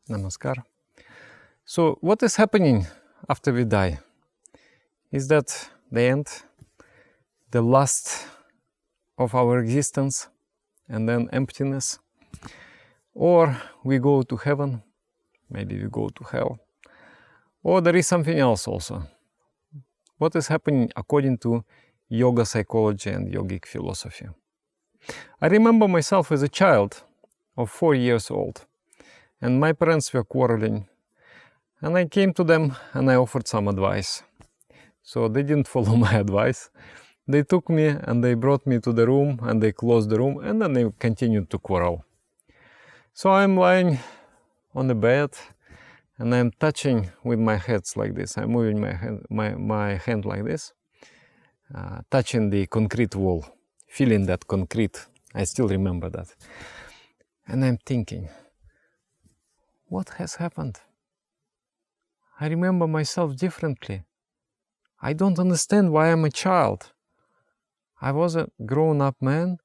Namaskar. So, what is happening after we die? Is that the end, the last of our existence, and then emptiness? Or we go to heaven, maybe we go to hell, or there is something else also. What is happening according to yoga psychology and yogic philosophy? I remember myself as a child of 4 years old, and my parents were quarreling, and I came to them and I offered some advice. So they didn't follow my advice. They took me and they brought me to the room and they closed the room and then they continued to quarrel. So I'm lying on the bed and I'm touching with my hands like this. I'm moving my hand like this, touching the concrete wall, feeling that concrete. I still remember that. And I'm thinking, what has happened? I remember myself differently. I don't understand why I'm a child. I was a grown-up man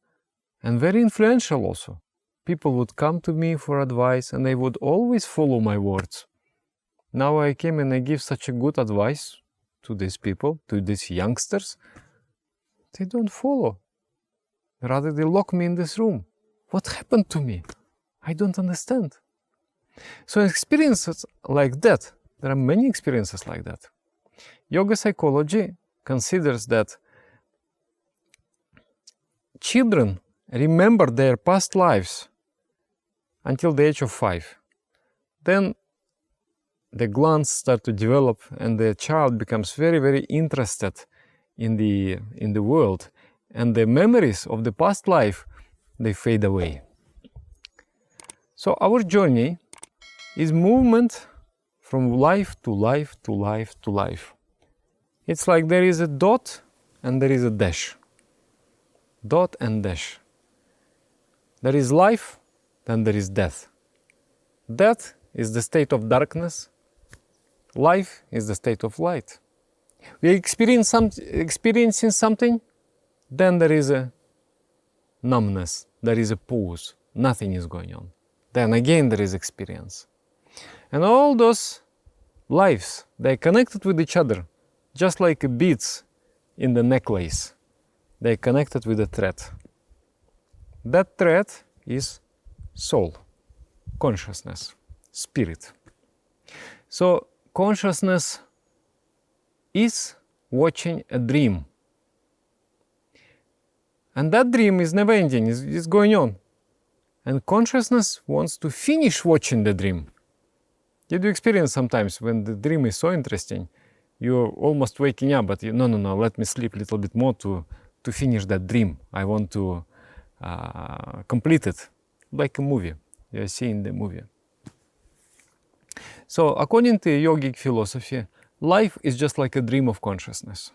and very influential also. People would come to me for advice and they would always follow my words. Now I came and I give such a good advice to these people, to these youngsters. They don't follow. Rather, they lock me in this room. What happened to me? I don't understand. So experiences like that, there are many experiences like that. Yoga psychology considers that children remember their past lives until the age of 5. Then the glands start to develop and the child becomes very, very interested in the world. And the memories of the past life, they fade away. So our journey is movement from life to life to life to life. It's like there is a dot and there is a dash. Dot and dash. There is life, then there is death. Death is the state of darkness. Life is the state of light. We experiencing something, then there is a numbness, there is a pause, nothing is going on. Then again there is experience. And all those lives, they're connected with each other, just like beads in the necklace. They're connected with a thread. That thread is soul, consciousness, spirit. So consciousness is watching a dream. And that dream is never ending, it's going on. And consciousness wants to finish watching the dream. Did you experience sometimes when the dream is so interesting, you're almost waking up, but no, let me sleep a little bit more to finish that dream. I want to complete it, like a movie. You're seeing the movie. So according to yogic philosophy, life is just like a dream of consciousness.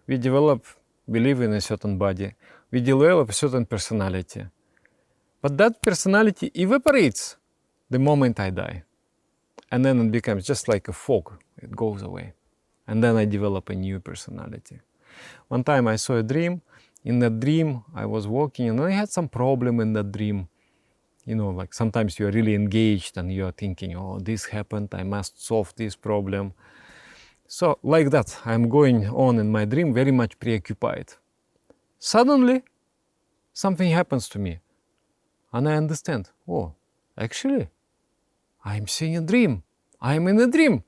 We live in a certain body, we develop a certain personality. But that personality evaporates the moment I die. And then it becomes just like a fog, it goes away. And then I develop a new personality. One time I saw a dream. In that dream, I was walking and I had some problem in that dream. You know, like sometimes you're really engaged and you're thinking, oh, this happened, I must solve this problem. So like that, I'm going on in my dream very much preoccupied. Suddenly, something happens to me. And I understand, oh, actually, I'm seeing a dream. I'm in a dream.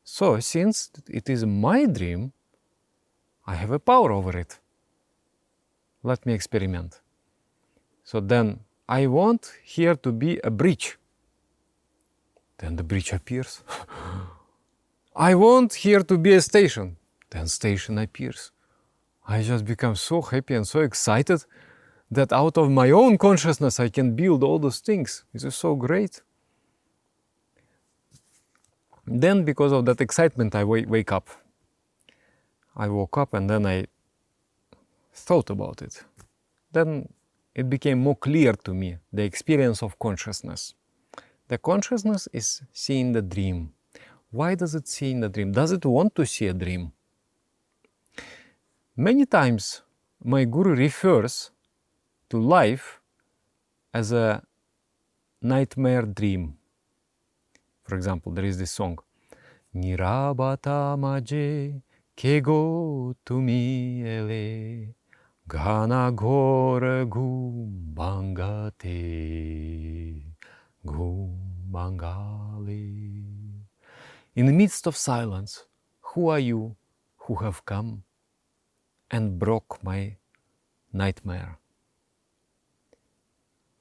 So since it is my dream, I have a power over it. Let me experiment. So then I want here to be a bridge. Then the bridge appears. I want here to be a station. Then station appears. I just become so happy and so excited that out of my own consciousness I can build all those things. This is so great. Then because of that excitement I wake up. I woke up and then I thought about it. Then it became more clear to me, the experience of consciousness. The consciousness is seeing the dream. Why does it see in the dream? Does it want to see a dream? Many times my guru refers to life as a nightmare dream. For example, there is this song, Nirabata maje kego tumi ele Gana gore gumbangate gumbangale. In the midst of silence, who are you who have come and broke my nightmare?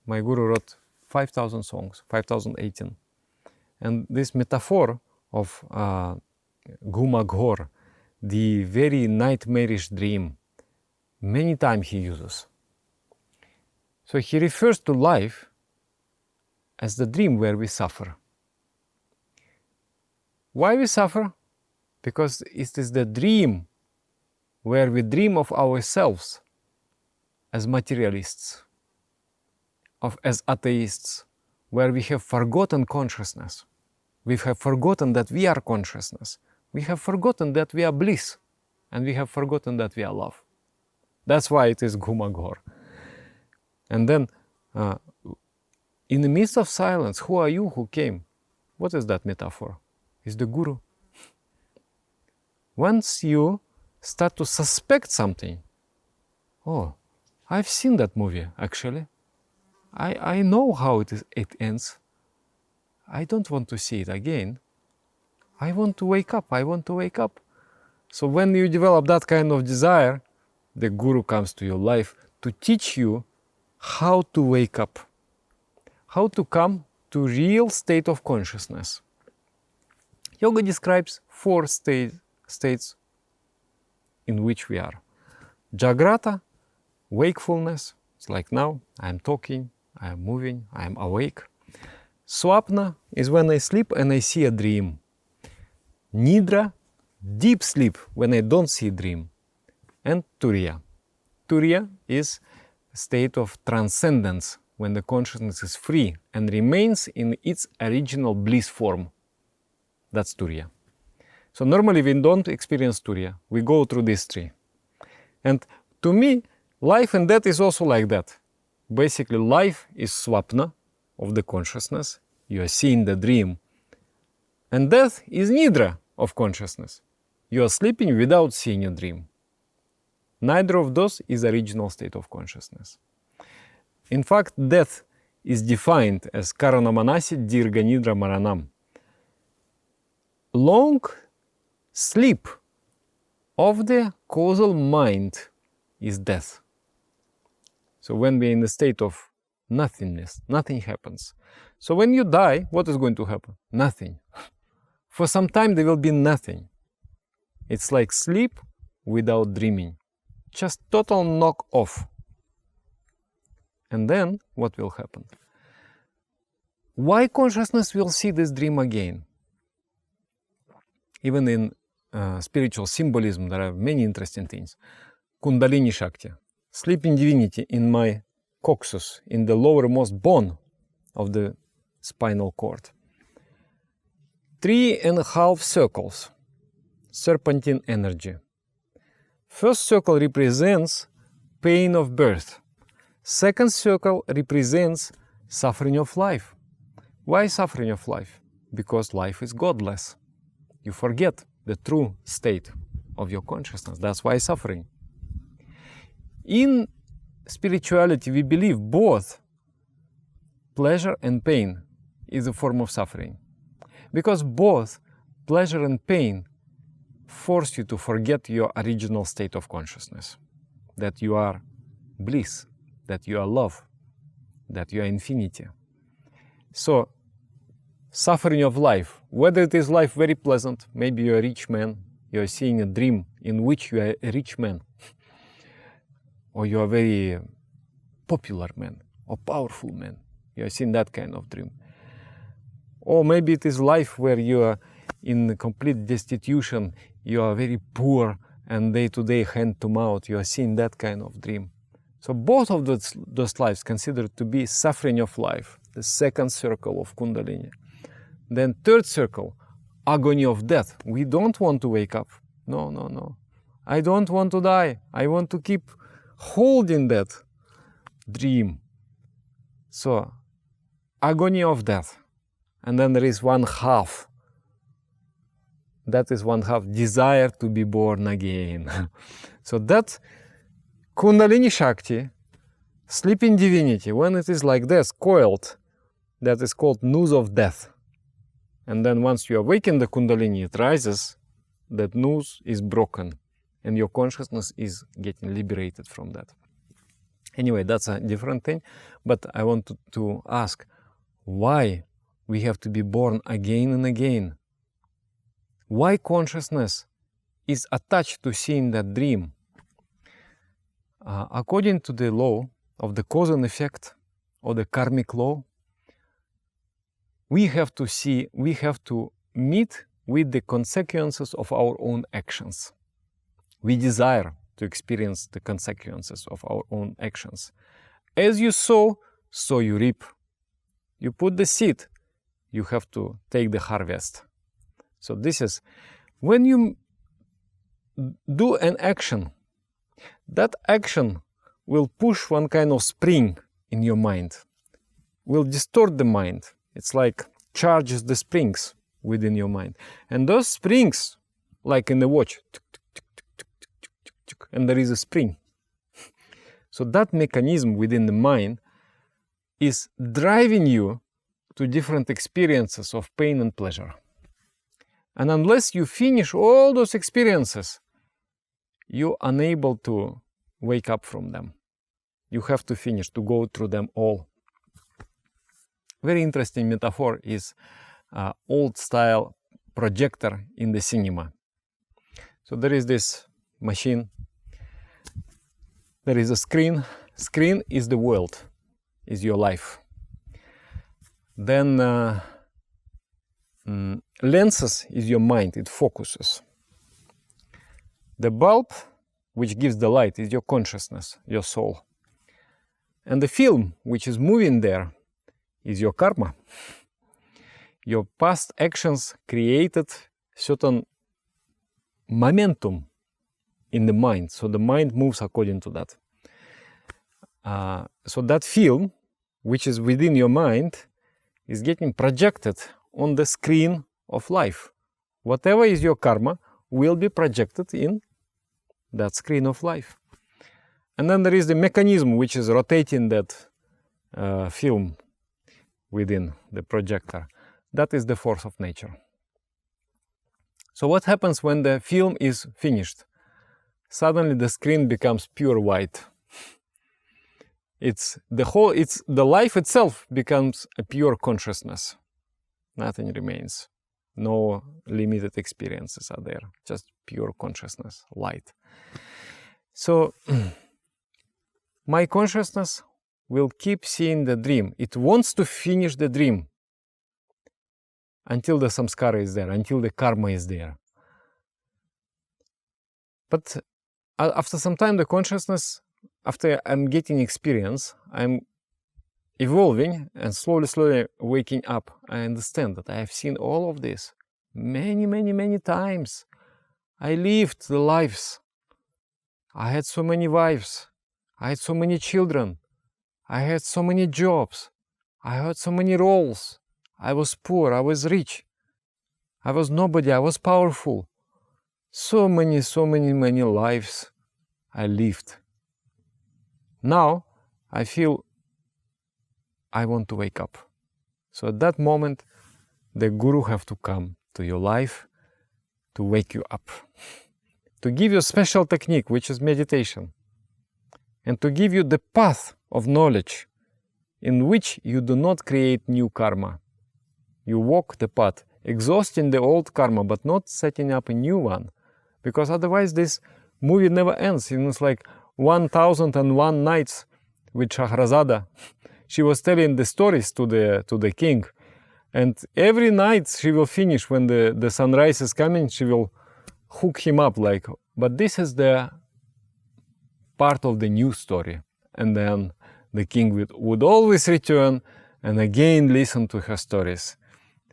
My guru wrote 5,000 songs, 5,018. And this metaphor of Guma-ghor, the very nightmarish dream, many times he uses. So he refers to life as the dream where we suffer. Why we suffer? Because it is the dream where we dream of ourselves as materialists, as atheists, where we have forgotten consciousness. We have forgotten that we are consciousness. We have forgotten that we are bliss. And we have forgotten that we are love. That's why it is Guma-ghor. And then, in the midst of silence, who are you who came? What is that metaphor? It's the guru. Once you start to suspect something, oh, I've seen that movie, actually. I know how it ends. I don't want to see it again. I want to wake up. I want to wake up. So when you develop that kind of desire, the guru comes to your life to teach you how to wake up, how to come to real state of consciousness. Yoga describes 4 states in which we are. Jagrata, wakefulness, it's like now, I'm talking, I'm moving, I'm awake. Swapna is when I sleep and I see a dream. Nidra, deep sleep, when I don't see a dream. And Turiya. Turiya is a state of transcendence, when the consciousness is free and remains in its original bliss form. That's Turiya. So normally we don't experience Turiya. We go through these 3. And to me, life and death is also like that. Basically, life is swapna of the consciousness. You are seeing the dream. And death is nidra of consciousness. You are sleeping without seeing a dream. Neither of those is original state of consciousness. In fact, death is defined as karanamanasi dirga nidra maranam. Long sleep of the causal mind is death. So when we are in the state of nothingness, nothing happens. So when you die, what is going to happen? Nothing. For some time there will be nothing. It's like sleep without dreaming. Just total knock off. And then what will happen? Why consciousness will see this dream again? Even in spiritual symbolism, there are many interesting things. Kundalini Shakti, sleeping divinity in my coccyx, in the lowermost bone of the spinal cord. 3.5 circles, serpentine energy. First circle represents pain of birth. Second circle represents suffering of life. Why suffering of life? Because life is godless. You forget the true state of your consciousness. That's why suffering. In spirituality, we believe both pleasure and pain is a form of suffering. Because both pleasure and pain force you to forget your original state of consciousness. That you are bliss, that you are love, that you are infinity. So, suffering of life, whether it is life very pleasant, maybe you're a rich man, you're seeing a dream in which you are a rich man, or you are a very popular man, or powerful man, you're seeing that kind of dream. Or maybe it is life where you are in complete destitution, you are very poor, and day to day, hand to mouth, you are seeing that kind of dream. So both of those lives considered to be suffering of life, the second circle of Kundalini. Then third circle, agony of death. We don't want to wake up. No, no, no. I don't want to die. I want to keep holding that dream. So agony of death. And then there is one half. That is one half desire to be born again. So that Kundalini Shakti, sleeping divinity, when it is like this, coiled, that is called noose of death. And then once you awaken the Kundalini, it rises, that noose is broken, and your consciousness is getting liberated from that. Anyway, that's a different thing, but I want to ask, why we have to be born again and again? Why consciousness is attached to seeing that dream? According to the law of the cause and effect, or the karmic law, we have to meet with the consequences of our own actions. We desire to experience the consequences of our own actions. As you sow, so you reap. You put the seed, you have to take the harvest. So this is, when you do an action, that action will push one kind of spring in your mind, will distort the mind. It's like charges the springs within your mind. And those springs, like in the watch, and there is a spring. So that mechanism within the mind is driving you to different experiences of pain and pleasure. And unless you finish all those experiences, you're unable to wake up from them. You have to finish, to go through them all. Very interesting metaphor is old style projector in the cinema. So there is this machine, there is a screen. Screen is the world, is your life. Then lenses is your mind, it focuses. The bulb, which gives the light, is your consciousness, your soul. And the film, which is moving there, is your karma. Your past actions created certain momentum in the mind, so the mind moves according to that. So that film, which is within your mind, is getting projected on the screen of life. Whatever is your karma will be projected in that screen of life. And then there is the mechanism which is rotating that film within the projector. That is the force of nature. So what happens when the film is finished? Suddenly the screen becomes pure white. The life itself becomes a pure consciousness. Nothing remains. No limited experiences are there. Just pure consciousness, light. So my consciousness will keep seeing the dream. It wants to finish the dream until the samskara is there, until the karma is there. But after some time, the consciousness, after I'm getting experience, I'm evolving and slowly waking up. I understand that I have seen all of this many times. I lived the lives. I had so many wives. I had so many children. I had so many jobs. I had so many roles. I was poor. I was rich. I was nobody. I was powerful. So many lives I lived. Now I feel I want to wake up. So at that moment, the guru have to come to your life to wake you up, to give you a special technique, which is meditation, and to give you the path of knowledge in which you do not create new karma. You walk the path, exhausting the old karma, but not setting up a new one, because otherwise this movie never ends. It's like 1001 nights with Shahrazada. She was telling the stories to the king, and every night she will finish when the sunrise is coming. She will hook him up like. But this is the part of the new story, and then the king would always return and again listen to her stories.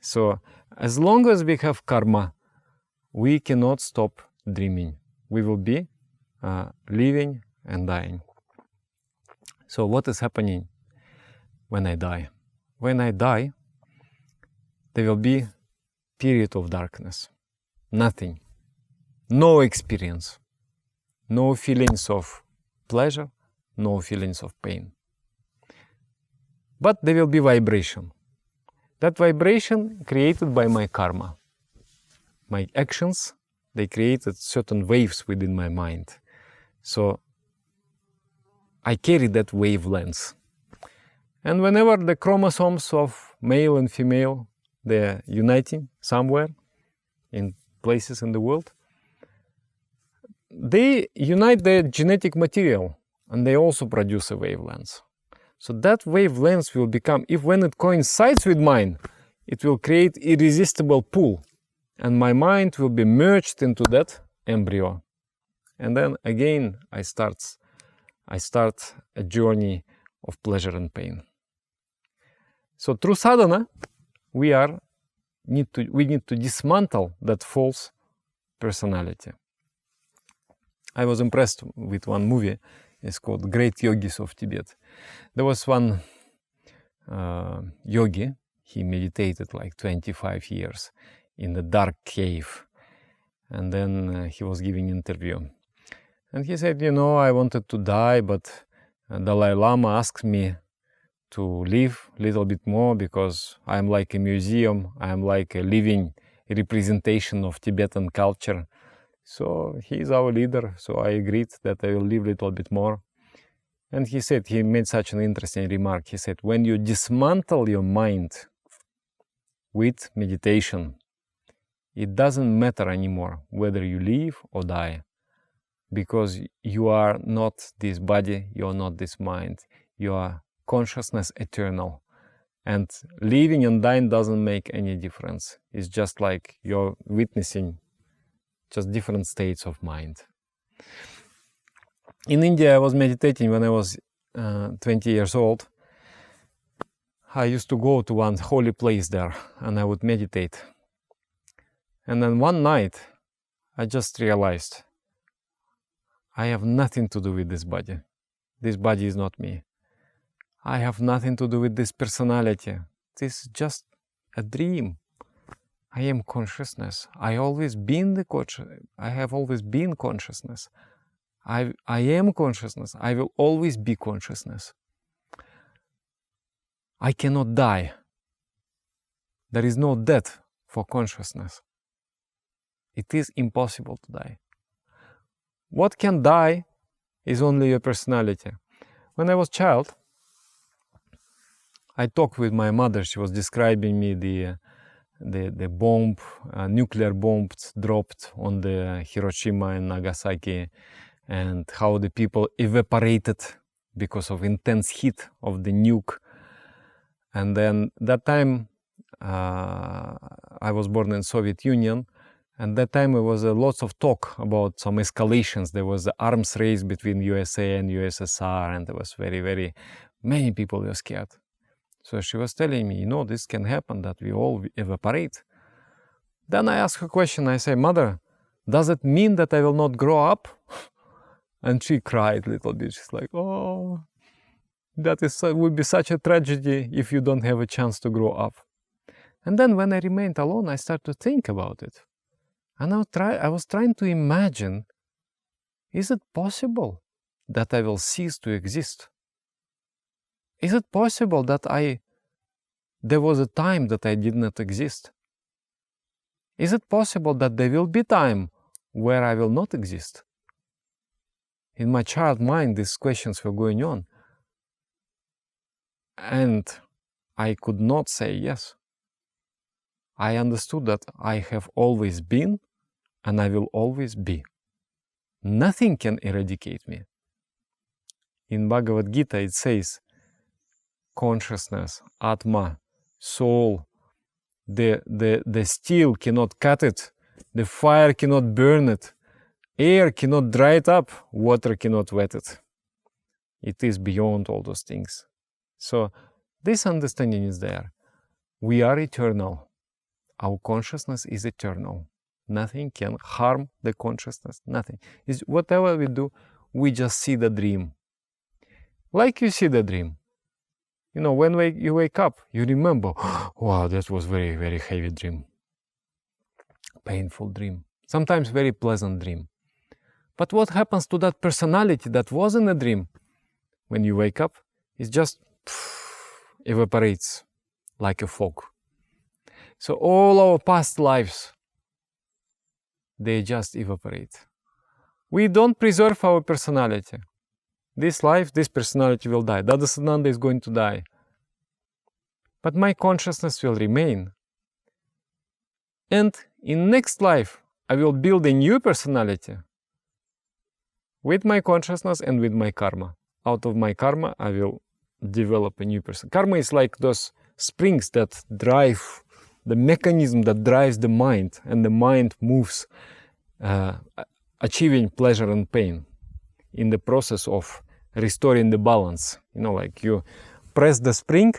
So as long as we have karma, we cannot stop dreaming. We will be living and dying. So what is happening when I die? when I die, there will be period of darkness. Nothing. No experience. No feelings of pleasure, no feelings of pain. But there will be vibration. That vibration created by my karma. My actions, they created certain waves within my mind. So I carry that wavelength. And whenever the chromosomes of male and female, they're uniting somewhere in places in the world, they unite their genetic material and they also produce a wavelength. So that wavelength will become, if when it coincides with mine, it will create irresistible pull. And my mind will be merged into that embryo. And then again, I start a journey of pleasure and pain. So through sadhana, we need to dismantle that false personality. I was impressed with one movie. It's called Great Yogis of Tibet. There was one yogi. He meditated like 25 years in the dark cave. And then he was giving an interview. And he said, I wanted to die, but Dalai Lama asked me to live a little bit more because I'm like a museum. I'm like a living representation of Tibetan culture. So he is our leader. So I agreed that I will live a little bit more. And he made such an interesting remark. He said, when you dismantle your mind with meditation, it doesn't matter anymore whether you live or die, because you are not this body, you are not this mind, you are consciousness eternal. And living and dying doesn't make any difference. It's just like you're witnessing just different states of mind. In India, I was meditating when I was 20 years old. I used to go to one holy place there and I would meditate. And then one night, I just realized I have nothing to do with this body. This body is not me. I have nothing to do with this personality. This is just a dream. I am consciousness. I have always been consciousness. I am consciousness. I will always be consciousness. I cannot die. There is no death for consciousness. It is impossible to die. What can die is only your personality. When I was a child, I talked with my mother. She was describing me the bomb, nuclear bomb dropped on the Hiroshima and Nagasaki, and how the people evaporated because of intense heat of the nuke. And then that time, I was born in Soviet Union, and that time there was lots of talk about some escalations. There was the arms race between USA and USSR, and there was very many people were scared. So she was telling me, this can happen, that we all evaporate. Then I asked her a question. I say, Mother, does it mean that I will not grow up? And she cried a little bit. She's like, oh, would be such a tragedy if you don't have a chance to grow up. And then when I remained alone, I started to think about it. And I was trying to imagine, is it possible that I will cease to exist? Is it possible that there was a time that I did not exist? Is it possible that there will be time where I will not exist? In my child mind, these questions were going on. And I could not say yes. I understood that I have always been and I will always be. Nothing can eradicate me. In Bhagavad Gita it says, consciousness, Atma, soul, the steel cannot cut it, the fire cannot burn it, air cannot dry it up, water cannot wet it. It is beyond all those things. So this understanding is there. We are eternal. Our consciousness is eternal. Nothing can harm the consciousness. Nothing. Whatever we do, we just see the dream. Like you see the dream. you know, when you wake up, you remember, wow, that was very, very heavy dream. Painful dream. Sometimes very pleasant dream. But what happens to that personality that was in a dream? When you wake up, it just evaporates like a fog. So all our past lives, they just evaporate. We don't preserve our personality. This life, this personality will die. Dada Siddhananda is going to die. But my consciousness will remain. And in next life, I will build a new personality with my consciousness and with my karma. Out of my karma, I will develop a new person. Karma is like those springs that drive, the mechanism that drives the mind, and the mind moves, achieving pleasure and pain in the process of restoring the balance. You know, like you press the spring,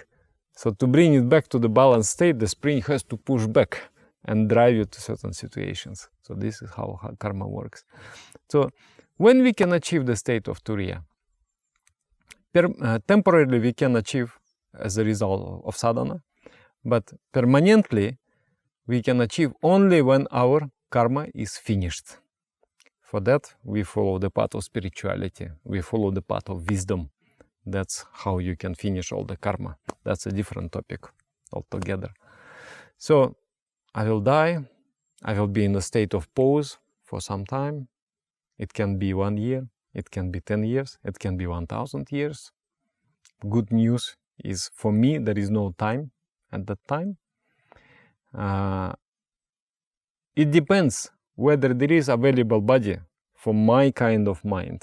so to bring it back to the balanced state, the spring has to push back and drive you to certain situations. So this is how karma works. So when we can achieve the state of Turiya, temporarily we can achieve as a result of sadhana, but permanently we can achieve only when our karma is finished. For that, we follow the path of spirituality. We follow the path of wisdom. That's how you can finish all the karma. That's a different topic altogether. So I will die. I will be in a state of pause for some time. It can be 1 year. It can be 10 years. It can be 1,000 years. Good news is, for me, there is no time at that time. It depends whether there is available body for my kind of mind.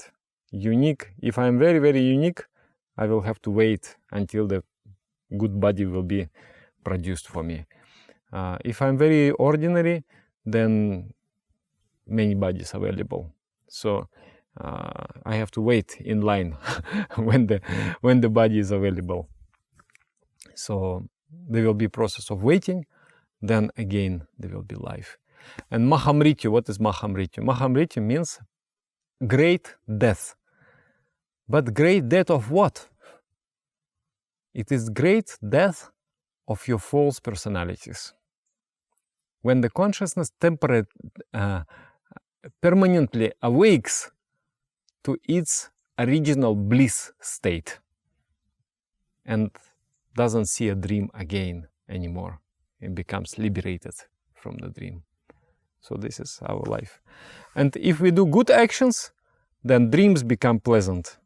Unique. If I'm very, very unique, I will have to wait until the good body will be produced for me. If I'm very ordinary, then many bodies available. So I have to wait in line when the body is available. So there will be process of waiting, then again there will be life. And Mahamrityu, what is Mahamrityu? Mahamrityu means great death. But great death of what? It is great death of your false personalities. When the consciousness permanently awakes to its original bliss state and doesn't see a dream again anymore, it becomes liberated from the dream. So this is our life. And if we do good actions, then dreams become pleasant.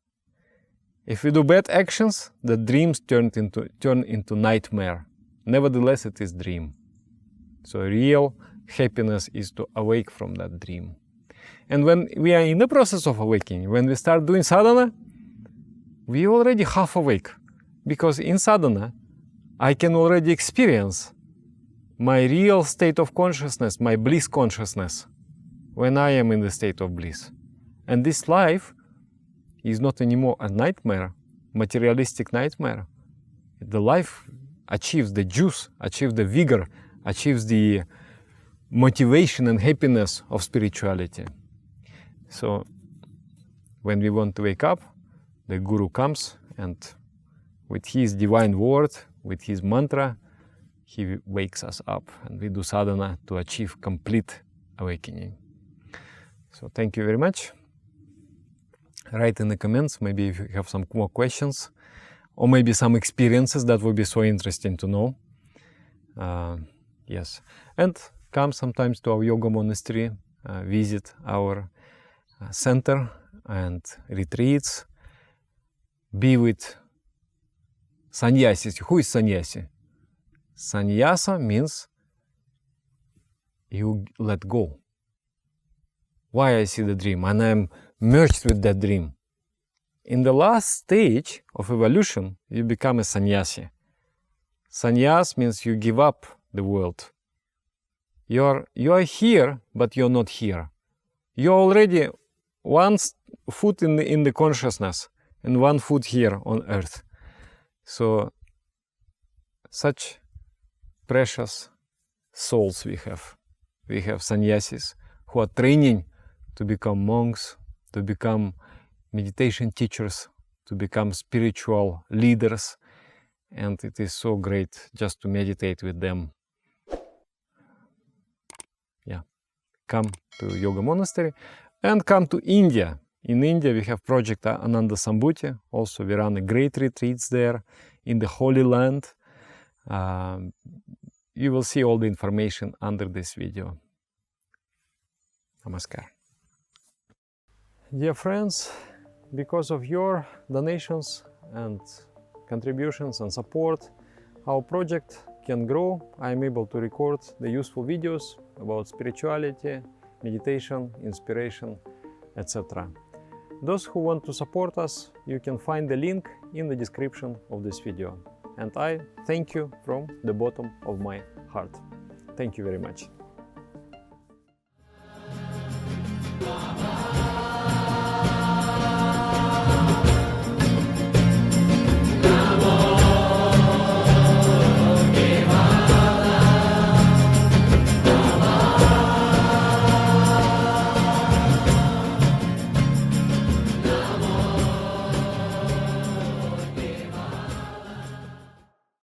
If we do bad actions, the dreams turn into nightmare. Nevertheless, it is dream. So real happiness is to awake from that dream. And when we are in the process of awakening, when we start doing sadhana, we already half awake. Because in sadhana, I can already experience my real state of consciousness, my bliss consciousness, when I am in the state of bliss. And this life is not anymore a nightmare, materialistic nightmare. The life achieves the juice, achieves the vigor, achieves the motivation and happiness of spirituality. So when we want to wake up, the Guru comes and with his divine word, with his mantra, he wakes us up, and we do sadhana to achieve complete awakening. So thank you very much. Write in the comments, maybe if you have some more questions, or maybe some experiences that would be so interesting to know. Yes, and come sometimes to our yoga monastery, visit our center and retreats, be with sannyasis. Who is sannyasi? Sannyasa means you let go. Why I see the dream, and I am merged with that dream. In the last stage of evolution, you become a sannyasi. Sannyas means you give up the world. You are here, but you're not here. You're already one foot in the consciousness and 1 foot here on earth. So such precious souls we have. We have sannyasis who are training to become monks, to become meditation teachers, to become spiritual leaders, and it is so great just to meditate with them. Yeah, come to Yoga Monastery and come to India. In India we have Project Ananda Sambhuti. Also we run a great retreats there in the Holy Land. You will see all the information under this video. Namaskar. Dear friends, because of your donations and contributions and support, our project can grow. I am able to record the useful videos about spirituality, meditation, inspiration, etc. Those who want to support us, you can find the link in the description of this video. And I thank you from the bottom of my heart. Thank you very much.